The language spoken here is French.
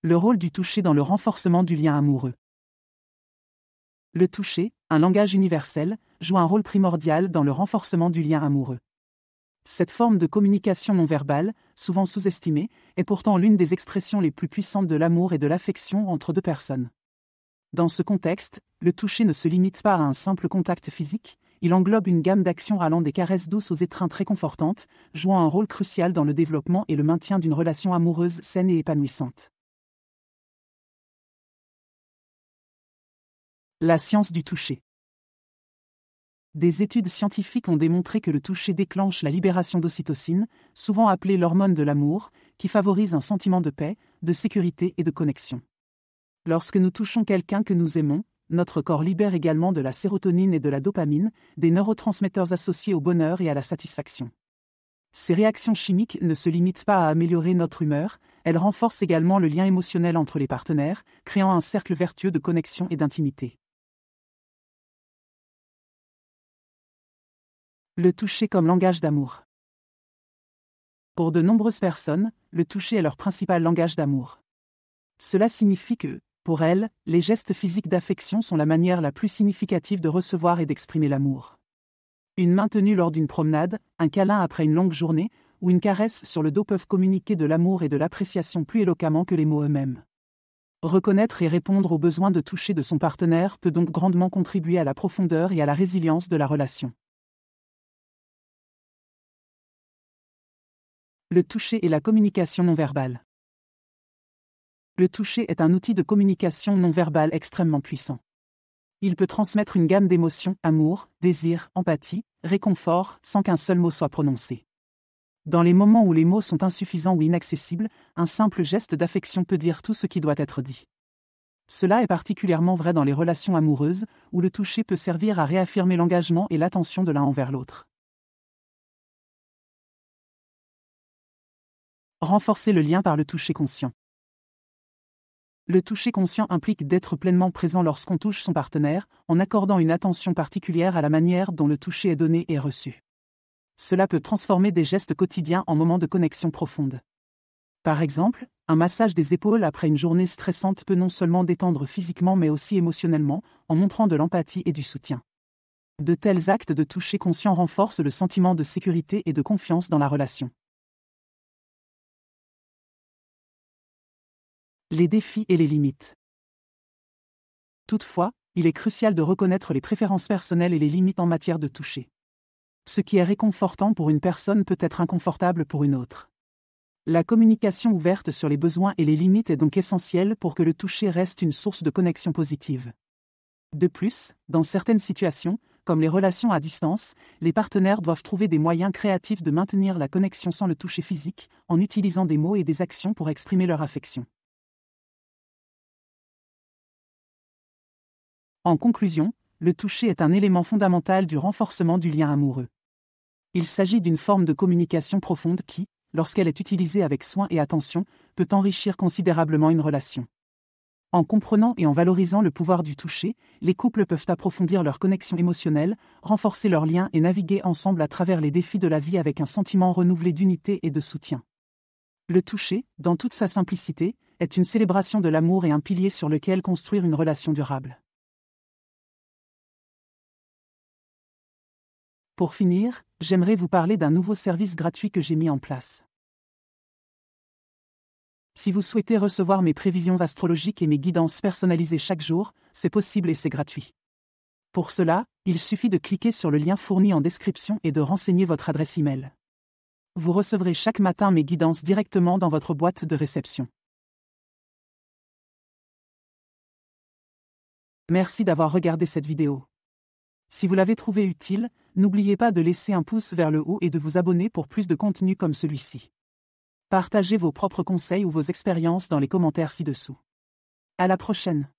Le rôle du toucher dans le renforcement du lien amoureux. Le toucher, un langage universel, joue un rôle primordial dans le renforcement du lien amoureux. Cette forme de communication non verbale, souvent sous-estimée, est pourtant l'une des expressions les plus puissantes de l'amour et de l'affection entre deux personnes. Dans ce contexte, le toucher ne se limite pas à un simple contact physique, il englobe une gamme d'actions allant des caresses douces aux étreintes réconfortantes, jouant un rôle crucial dans le développement et le maintien d'une relation amoureuse saine et épanouissante. La science du toucher. Des études scientifiques ont démontré que le toucher déclenche la libération d'ocytocine, souvent appelée l'hormone de l'amour, qui favorise un sentiment de paix, de sécurité et de connexion. Lorsque nous touchons quelqu'un que nous aimons, notre corps libère également de la sérotonine et de la dopamine, des neurotransmetteurs associés au bonheur et à la satisfaction. Ces réactions chimiques ne se limitent pas à améliorer notre humeur, elles renforcent également le lien émotionnel entre les partenaires, créant un cercle vertueux de connexion et d'intimité. Le toucher comme langage d'amour. Pour de nombreuses personnes, le toucher est leur principal langage d'amour. Cela signifie que, pour elles, les gestes physiques d'affection sont la manière la plus significative de recevoir et d'exprimer l'amour. Une main tenue lors d'une promenade, un câlin après une longue journée, ou une caresse sur le dos peuvent communiquer de l'amour et de l'appréciation plus éloquemment que les mots eux-mêmes. Reconnaître et répondre aux besoins de toucher de son partenaire peut donc grandement contribuer à la profondeur et à la résilience de la relation. Le toucher et la communication non verbale. Le toucher est un outil de communication non verbale extrêmement puissant. Il peut transmettre une gamme d'émotions, amour, désir, empathie, réconfort, sans qu'un seul mot soit prononcé. Dans les moments où les mots sont insuffisants ou inaccessibles, un simple geste d'affection peut dire tout ce qui doit être dit. Cela est particulièrement vrai dans les relations amoureuses, où le toucher peut servir à réaffirmer l'engagement et l'attention de l'un envers l'autre. Renforcer le lien par le toucher conscient. Le toucher conscient implique d'être pleinement présent lorsqu'on touche son partenaire, en accordant une attention particulière à la manière dont le toucher est donné et reçu. Cela peut transformer des gestes quotidiens en moments de connexion profonde. Par exemple, un massage des épaules après une journée stressante peut non seulement détendre physiquement mais aussi émotionnellement, en montrant de l'empathie et du soutien. De tels actes de toucher conscient renforcent le sentiment de sécurité et de confiance dans la relation. Les défis et les limites. Toutefois, il est crucial de reconnaître les préférences personnelles et les limites en matière de toucher. Ce qui est réconfortant pour une personne peut être inconfortable pour une autre. La communication ouverte sur les besoins et les limites est donc essentielle pour que le toucher reste une source de connexion positive. De plus, dans certaines situations, comme les relations à distance, les partenaires doivent trouver des moyens créatifs de maintenir la connexion sans le toucher physique, en utilisant des mots et des actions pour exprimer leur affection. En conclusion, le toucher est un élément fondamental du renforcement du lien amoureux. Il s'agit d'une forme de communication profonde qui, lorsqu'elle est utilisée avec soin et attention, peut enrichir considérablement une relation. En comprenant et en valorisant le pouvoir du toucher, les couples peuvent approfondir leur connexion émotionnelle, renforcer leurs liens et naviguer ensemble à travers les défis de la vie avec un sentiment renouvelé d'unité et de soutien. Le toucher, dans toute sa simplicité, est une célébration de l'amour et un pilier sur lequel construire une relation durable. Pour finir, j'aimerais vous parler d'un nouveau service gratuit que j'ai mis en place. Si vous souhaitez recevoir mes prévisions astrologiques et mes guidances personnalisées chaque jour, c'est possible et c'est gratuit. Pour cela, il suffit de cliquer sur le lien fourni en description et de renseigner votre adresse email. Vous recevrez chaque matin mes guidances directement dans votre boîte de réception. Merci d'avoir regardé cette vidéo. Si vous l'avez trouvée utile, n'oubliez pas de laisser un pouce vers le haut et de vous abonner pour plus de contenu comme celui-ci. Partagez vos propres conseils ou vos expériences dans les commentaires ci-dessous. À la prochaine!